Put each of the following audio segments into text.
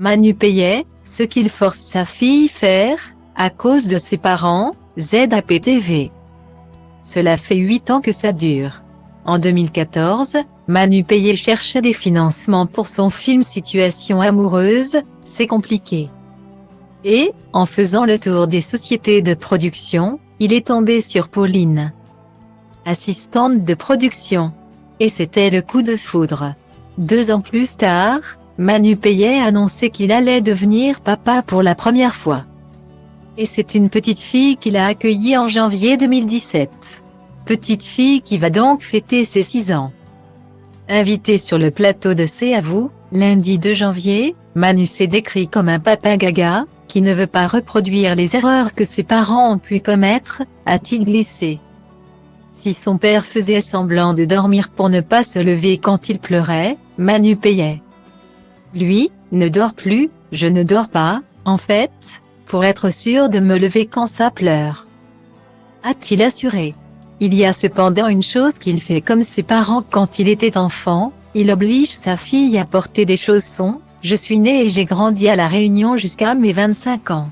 Manu payait ce qu'il force sa fille faire, à cause de ses parents, ZAPTV. Cela fait 8 ans que ça dure. En 2014, Manu payait cherchait des financements pour son film Situation amoureuse, c'est compliqué. Et, en faisant le tour des sociétés de production, il est tombé sur Pauline, assistante de production. Et c'était le coup de foudre. 2 ans plus tard, Manu payait annonçait qu'il allait devenir papa pour la première fois. Et c'est une petite fille qu'il a accueillie en janvier 2017. Petite fille qui va donc fêter ses 6 ans. Invité sur le plateau de C'est à vous, lundi 2 janvier, Manu s'est décrit comme un papa gaga, qui ne veut pas reproduire les erreurs que ses parents ont pu commettre, a-t-il glissé. Si son père faisait semblant de dormir pour ne pas se lever quand il pleurait, Manu payait. Lui, ne dort plus, je ne dors pas, en fait, pour être sûr de me lever quand ça pleure, a-t-il assuré. Il y a cependant une chose qu'il fait comme ses parents quand il était enfant, il oblige sa fille à porter des chaussons. Je suis né et j'ai grandi à La Réunion jusqu'à mes 25 ans.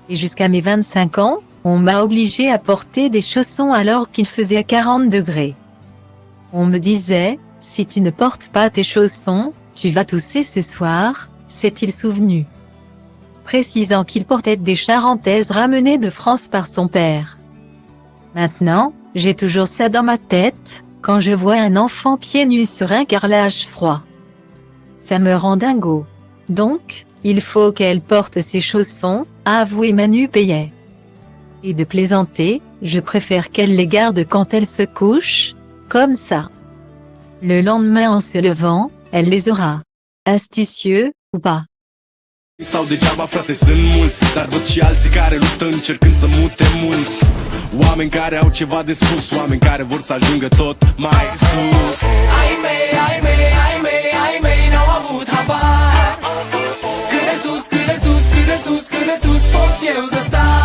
Et jusqu'à mes 25 ans, on m'a obligé à porter des chaussons alors qu'il faisait 40 degrés. On me disait, si tu ne portes pas tes chaussons, tu vas tousser ce soir, s'est-il souvenu. Précisant qu'il portait des charentaises ramenées de France par son père. Maintenant, j'ai toujours ça dans ma tête, quand je vois un enfant pieds nus sur un carrelage froid. Ça me rend dingo. Donc, il faut qu'elle porte ses chaussons, a avoué Manu payait. Et de plaisanter, je préfère qu'elle les garde quand elle se couche, comme ça. Le lendemain en se levant, elle les aura. Astucieux, ou pas. Stau degeaba, frate, sunt mulți, dar văd și alții care luptă încercând să mute mulți. Oameni care au ceva de spus, oameni care vor să ajungă tot mai sus. Ai mei n-au avut habar. Cât de sus pot eu să sar.